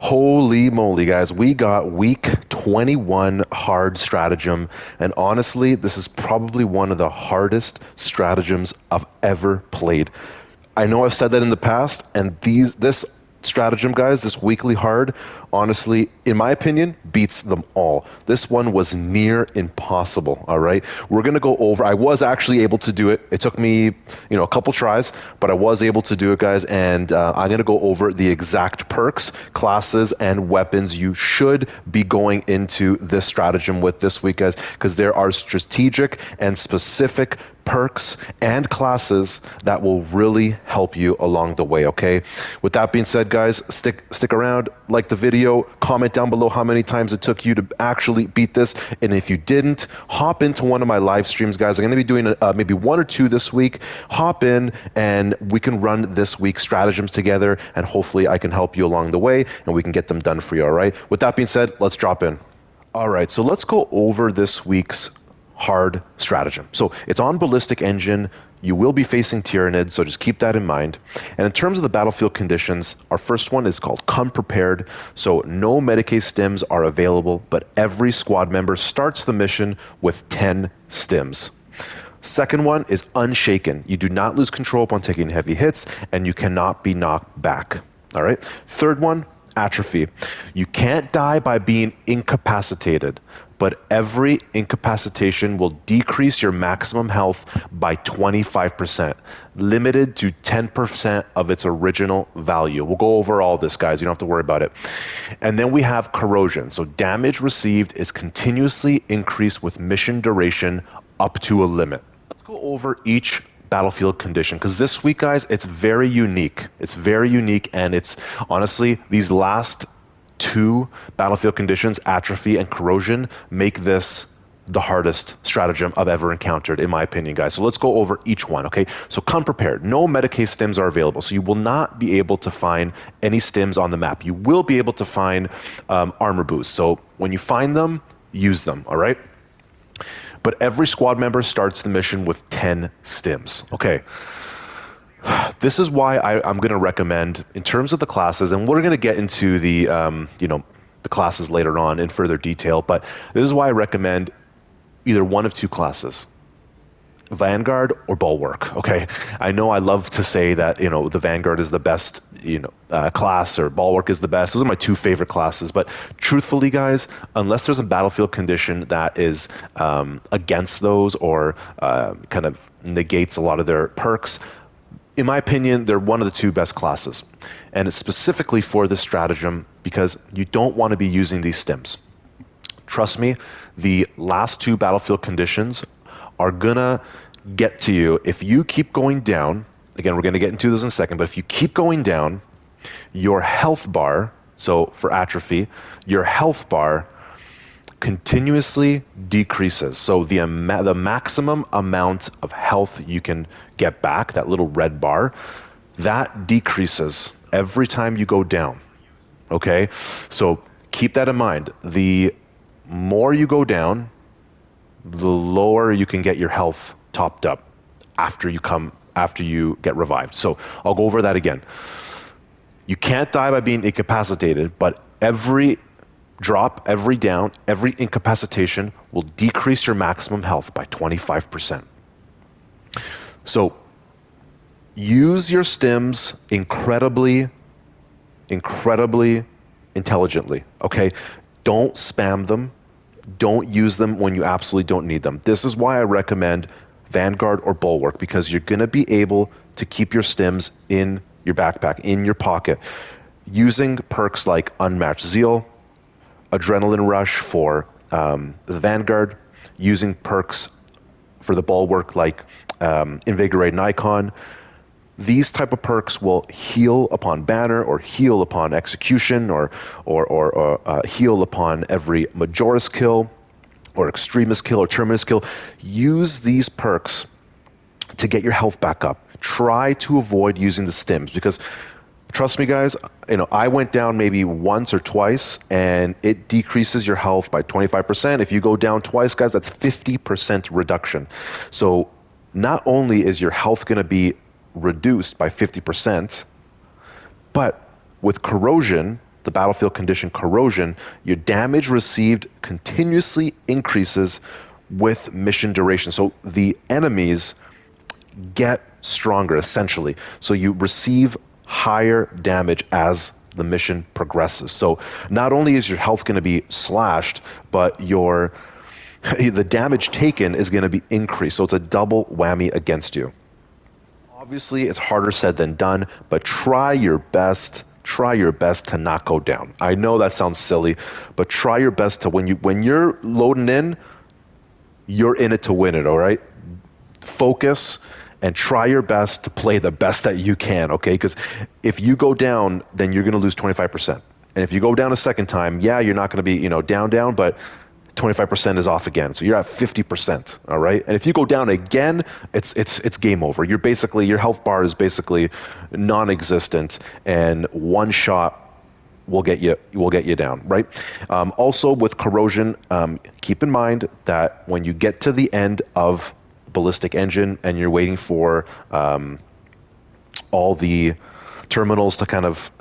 Holy moly, guys. We got week 21 hard stratagem. And honestly, this is probably one of the hardest stratagems I've ever played. I know I've said that in the past, and this stratagem, guys, this weekly hard, honestly, in my opinion, beats them all. This one was near impossible. All right, we're gonna go over. I was actually able to do it. It took me, a couple tries, but I was able to do it, guys. And I'm gonna go over the exact perks, classes, and weapons you should be going into this stratagem with this week, guys, because there are strategic and specific perks and classes that will really help you along the way. Okay, with that being said, guys, stick around, like the video, comment down below how many times it took you to actually beat this, and if you didn't, hop into one of my live streams, guys. I'm going to be doing maybe one or two this week. Hop in and we can run this week's stratagems together, and hopefully I can help you along the way and we can get them done for you. All right, with that being said, let's drop in. All right, so let's go over this week's hard stratagem. So it's on ballistic engine. You will be facing Tyranids, so just keep that in mind. And in terms of the battlefield conditions, our first one is called Come Prepared. So no Medicae stims are available, but every squad member starts the mission with 10 stims. Second one is Unshaken. You do not lose control upon taking heavy hits, and you cannot be knocked back. All right. Third one, Atrophy. You can't die by being incapacitated, but every incapacitation will decrease your maximum health by 25%, limited to 10% of its original value. We'll go over all this, guys. You don't have to worry about it. And then we have Corrosion. So damage received is continuously increased with mission duration up to a limit. Let's go over each battlefield condition, because this week, guys, it's very unique. It's very unique, and it's honestly, these last two battlefield conditions, Atrophy and Corrosion, make this the hardest stratagem I've ever encountered, in my opinion, guys. So let's go over each one, okay? So Come Prepared. No Medicae stims are available, so you will not be able to find any stims on the map. You will be able to find armor boosts. So when you find them, use them, all right? But every squad member starts the mission with 10 stims. Okay. This is why I'm going to recommend, in terms of the classes, and we're going to get into the, the classes later on in further detail, but this is why I recommend either one of two classes. Vanguard or Bulwark. Okay, I know I love to say that the Vanguard is the best class, or Bulwark is the best. Those are my two favorite classes. But truthfully, guys, unless there's a battlefield condition that is against those, or kind of negates a lot of their perks, in my opinion, they're one of the two best classes. And it's specifically for this stratagem because you don't want to be using these stims. Trust me, the last two battlefield conditions are gonna get to you if you keep going down. Again, we're gonna get into this in a second, but if you keep going down, your health bar, so for Atrophy, your health bar continuously decreases. So the maximum amount of health you can get back, that little red bar, that decreases every time you go down. Okay, so keep that in mind. The more you go down, the lower you can get your health topped up after you get revived. So I'll go over that again. You can't die by being incapacitated, but every drop, every down, every incapacitation will decrease your maximum health by 25%. So use your stims incredibly intelligently, okay? Don't spam them. Don't use them when you absolutely don't need them. This is why I recommend Vanguard or Bulwark, because you're going to be able to keep your stims in your backpack, in your pocket, using perks like Unmatched Zeal, Adrenaline Rush for the Vanguard, using perks for the Bulwark like Invigorating Icon. These type of perks will heal upon banner, or heal upon execution, or heal upon every Majoris kill, or Extremis kill, or Terminus kill. Use these perks to get your health back up. Try to avoid using the stims, because trust me, guys, I went down maybe once or twice, and it decreases your health by 25%. If you go down twice, guys, that's 50% reduction. So not only is your health going to be reduced by 50%, but with Corrosion, the battlefield condition corrosion, your damage received continuously increases with mission duration. So the enemies get stronger essentially. So you receive higher damage as the mission progresses. So not only is your health going to be slashed, but your the damage taken is going to be increased. So it's a double whammy against you. Obviously, it's harder said than done, but try your best. Try your best to not go down. I know that sounds silly, but try your best to when you're loading in, you're in it to win it, all right? Focus and try your best to play the best that you can, okay? Because if you go down, then you're going to lose 25%. And if you go down a second time, yeah, you're not going to be, down, but 25% is off again. So you're at 50%, all right? And if you go down again, it's game over. Your health bar is basically non-existent, and one shot will get you down, right? Also with corrosion, keep in mind that when you get to the end of ballistic engine and you're waiting for all the terminals to kind of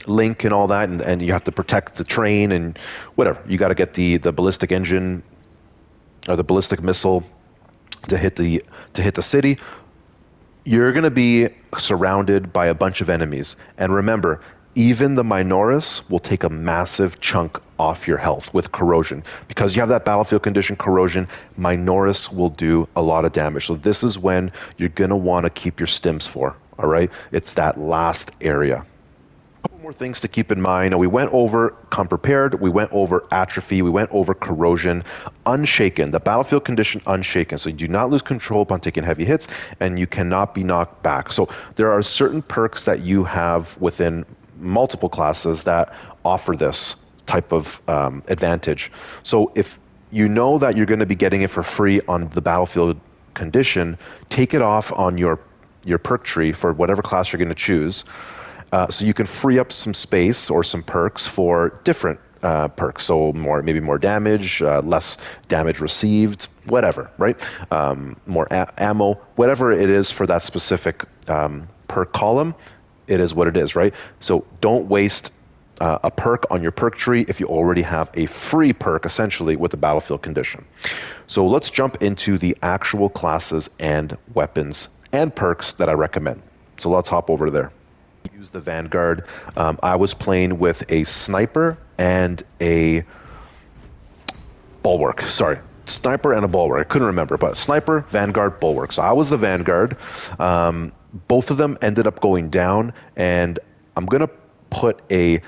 link and all that, and you have to protect the train and whatever, you got to get the ballistic engine or the ballistic missile to hit the city. You're going to be surrounded by a bunch of enemies, and remember, even the Minoris will take a massive chunk off your health with corrosion. Because you have that battlefield condition corrosion, Minoris will do a lot of damage. So this is when you're going to want to keep your stims for, all right? It's that last area. Couple more things to keep in mind. We went over come prepared, we went over atrophy, we went over corrosion. Unshaken, the battlefield condition unshaken. So you do not lose control upon taking heavy hits, and you cannot be knocked back. So there are certain perks that you have within multiple classes that offer this type of advantage. So if you know that you're going to be getting it for free on the battlefield condition, take it off on your perk tree for whatever class you're going to choose, so you can free up some space or some perks for different perks. So maybe more damage, less damage received, whatever, right? More ammo, whatever it is for that specific perk column. It is what it is, right? So don't waste a perk on your perk tree if you already have a free perk, essentially, with the battlefield condition. So let's jump into the actual classes and weapons and perks that I recommend. So let's hop over there. Use the Vanguard. I was playing with a sniper and a bulwark. Sorry. Sniper and a bulwark. I couldn't remember, but sniper, Vanguard, bulwark. So I was the Vanguard. Both of them ended up going down, and I'm going to put a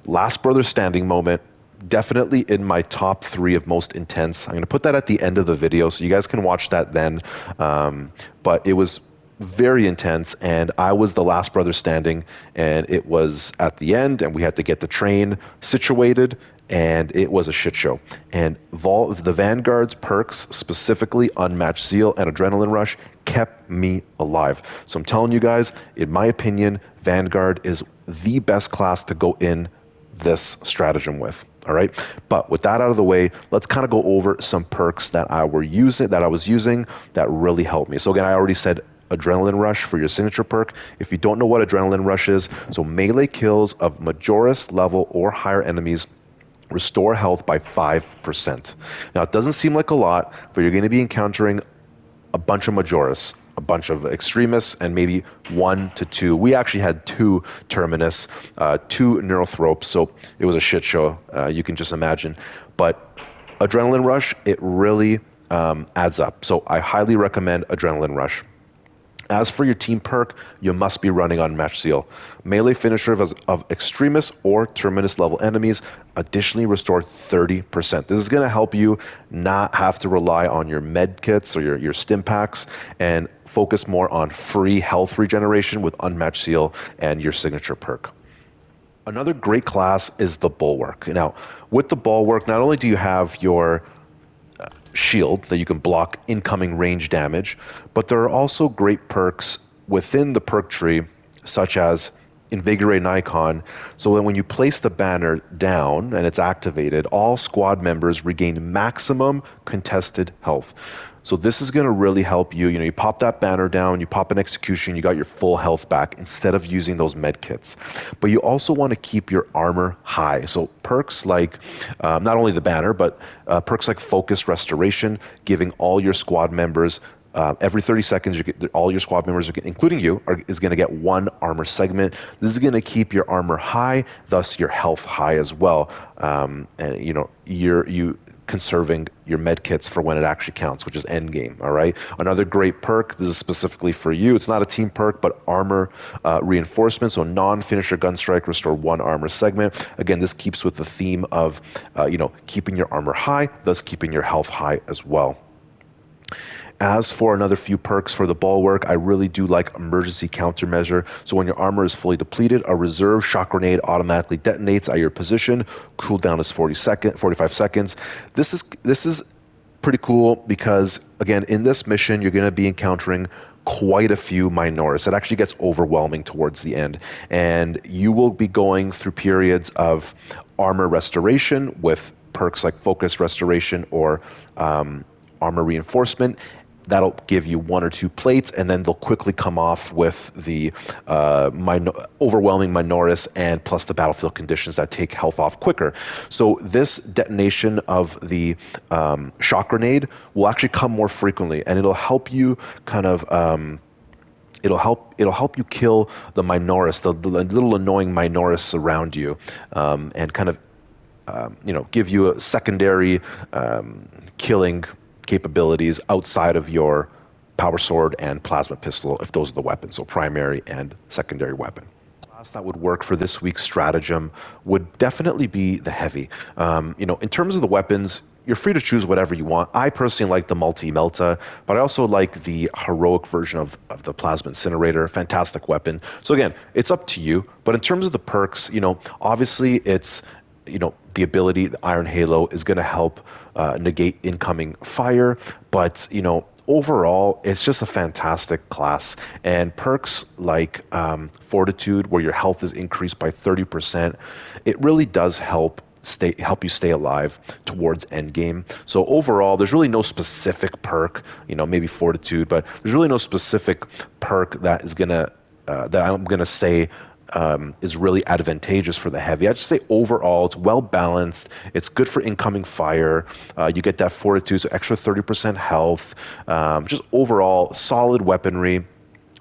last brother standing moment definitely in my top 3 of most intense. I'm going to put that at the end of the video, so you guys can watch that then. But it was very intense, and I was the last brother standing, and it was at the end, and we had to get the train situated, and it was a shit show. And the Vanguard's perks, specifically Unmatched Zeal and Adrenaline Rush, kept me alive. So I'm telling you guys, in my opinion, Vanguard is the best class to go in this stratagem with. All right. But with that out of the way, let's kind of go over some perks that I was using that really helped me. So again, I already said Adrenaline Rush for your signature perk. If you don't know what Adrenaline Rush is, so melee kills of Majoris level or higher enemies restore health by 5%. Now, it doesn't seem like a lot, but you're going to be encountering a bunch of Majoris, a bunch of Extremists, and maybe 1 to 2. We actually had 2 Terminus, 2 Neurothropes, so it was a shit show, you can just imagine. But Adrenaline Rush, it really adds up. So I highly recommend Adrenaline Rush. As for your team perk, you must be running Unmatched Zeal. Melee finisher of Extremis or Terminus level enemies additionally restore 30%. This is going to help you not have to rely on your med kits or your stim packs and focus more on free health regeneration with Unmatched Zeal and your signature perk. Another great class is the Bulwark. Now, with the Bulwark, not only do you have your shield that you can block incoming range damage, but there are also great perks within the perk tree, such as invigorate an icon so that when you place the banner down and it's activated, all squad members regain maximum contested health. So this is going to really help you. You pop that banner down, you pop an execution, you got your full health back instead of using those med kits. But you also want to keep your armor high. So perks like not only the banner, but perks like focus restoration, giving all your squad members every 30 seconds, all your squad members, including you, is going to get one armor segment. This is going to keep your armor high, thus your health high as well. And you conserving your med kits for when it actually counts, which is end game. All right. Another great perk. This is specifically for you. It's not a team perk, but armor reinforcement. So non-finisher gun strike, restore one armor segment. Again, this keeps with the theme of keeping your armor high, thus keeping your health high as well. As for another few perks for the bulwark, I really do like emergency countermeasure. So when your armor is fully depleted, a reserve shock grenade automatically detonates at your position. Cooldown is 45 seconds. This is pretty cool because, again, in this mission, you're going to be encountering quite a few Minoris. It actually gets overwhelming towards the end. And you will be going through periods of armor restoration with perks like focus restoration or armor reinforcement. That'll give you one or two plates, and then they'll quickly come off with the overwhelming Minoris and plus the battlefield conditions that take health off quicker. So this detonation of the shock grenade will actually come more frequently, and it'll help you kind of it'll help you kill the Minoris, the little annoying Minoris around you, and kind of give you a secondary killing capabilities outside of your power sword and plasma pistol, if those are the weapons, so primary and secondary weapon. Class that would work for this week's stratagem would definitely be the heavy. In terms of the weapons, you're free to choose whatever you want. I personally like the multi-melta, but I also like the heroic version of the plasma incinerator. Fantastic weapon. So again, it's up to you. But in terms of the perks, obviously it's the ability, the Iron Halo, is going to help negate incoming fire. But, overall, it's just a fantastic class. And perks like Fortitude, where your health is increased by 30%, it really does help you stay alive towards endgame. So overall, there's really no specific perk, maybe Fortitude, but there's really no specific perk that I'm gonna say is really advantageous for the heavy. I just say overall, it's well balanced. It's good for incoming fire. You get that Fortitude, so extra 30% health. Just overall, solid weaponry.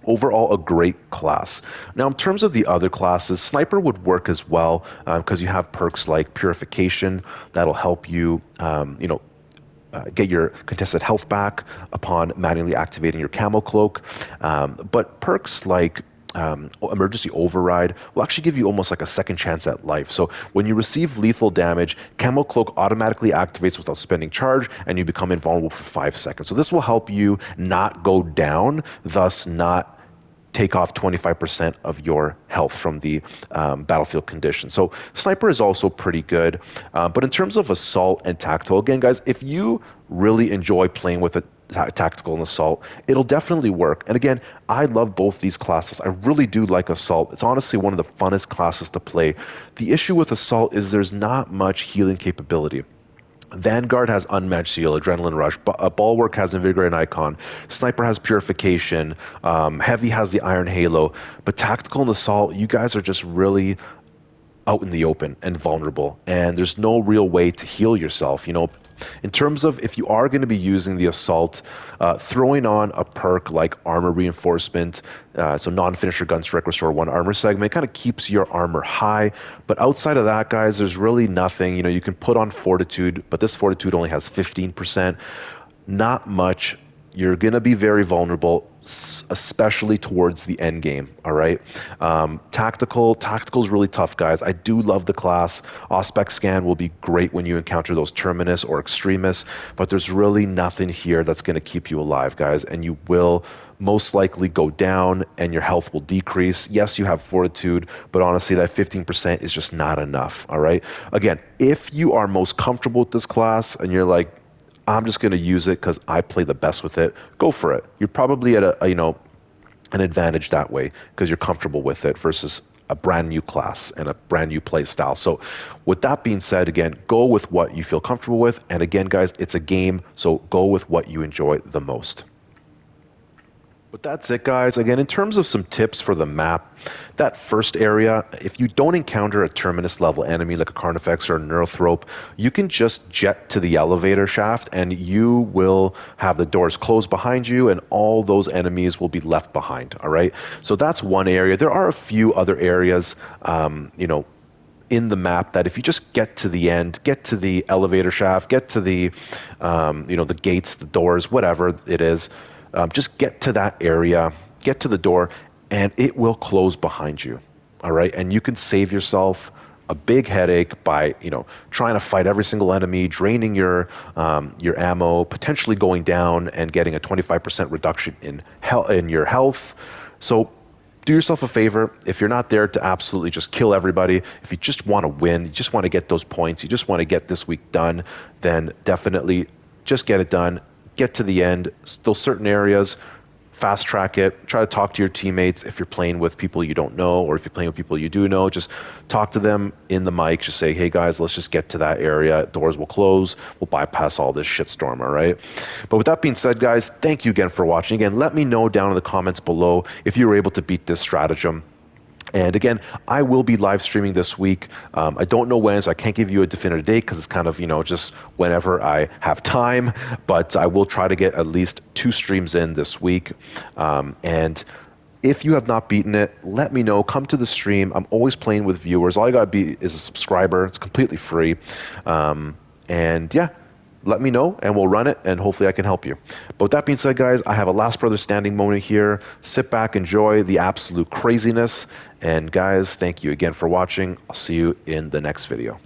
Overall, a great class. Now, in terms of the other classes, Sniper would work as well because you have perks like Purification that'll help you, get your contested health back upon manually activating your camo cloak. But perks like emergency override will actually give you almost like a second chance at life. So when you receive lethal damage, camo cloak automatically activates without spending charge, and you become invulnerable for 5 seconds. So this will help you not go down, thus not take off 25% of your health from the battlefield condition. So Sniper is also pretty good. But in terms of Assault and Tactical, again, guys, if you really enjoy playing with a Tactical and Assault, it'll definitely work. And again, I love both these classes. I really do like Assault. It's honestly one of the funnest classes to play. The issue with Assault is there's not much healing capability. Vanguard has Unmatched Seal, Adrenaline Rush. Bulwark has Invigorate Icon. Sniper has Purification. Heavy has the Iron Halo. But Tactical and Assault, you guys are just really out in the open and vulnerable. And there's no real way to heal yourself. In terms of if you are going to be using the Assault, throwing on a perk like Armor Reinforcement, so non-finisher gun strike, restore one armor segment, kind of keeps your armor high. But outside of that, guys, there's really nothing. You can put on Fortitude, but this Fortitude only has 15%. Not much. You're going to be very vulnerable, especially towards the end game, all right? Tactical is really tough, guys. I do love the class. Auspex Scan will be great when you encounter those Terminus or Extremis, but there's really nothing here that's going to keep you alive, guys, and you will most likely go down and your health will decrease. Yes, you have Fortitude, but honestly, that 15% is just not enough, all right? Again, if you are most comfortable with this class and you're like, I'm just going to use it because I play the best with it, go for it. You're probably at an advantage that way because you're comfortable with it versus a brand new class and a brand new play style. So with that being said, again, go with what you feel comfortable with. And again, guys, it's a game, so go with what you enjoy the most. But that's it, guys. Again, in terms of some tips for the map, that first area, if you don't encounter a Terminus level enemy like a Carnifex or a Neurothrope, you can just jet to the elevator shaft and you will have the doors closed behind you and all those enemies will be left behind, all right? So that's one area. There are a few other areas, in the map that if you just get to the end, get to the elevator shaft, get to the, the gates, the doors, whatever it is, just get to that area, get to the door, and it will close behind you. All right, and you can save yourself a big headache by trying to fight every single enemy, draining your ammo, potentially going down and getting a 25% reduction in your health. So do yourself a favor. If you're not there to absolutely just kill everybody, if you just want to win, you just want to get those points, you just want to get this week done, then definitely just get it done. Get to the end. Those certain areas, fast track it. Try to talk to your teammates. If you're playing with people you don't know, or if you're playing with people you do know, just talk to them in the mic. Just say, hey guys, let's just get to that area. Doors will close. We'll bypass all this shitstorm, all right? But with that being said, guys, thank you again for watching. Again, let me know down in the comments below if you were able to beat this stratagem. And again, I will be live streaming this week. I don't know when, so I can't give you a definitive date because it's kind of, just whenever I have time. But I will try to get at least 2 streams in this week. And if you have not beaten it, let me know. Come to the stream. I'm always playing with viewers. All you got to be is a subscriber. It's completely free. And yeah, let me know and we'll run it and hopefully I can help you. But with that being said, guys, I have a last brother standing moment here. Sit back, enjoy the absolute craziness. And guys, thank you again for watching. I'll see you in the next video.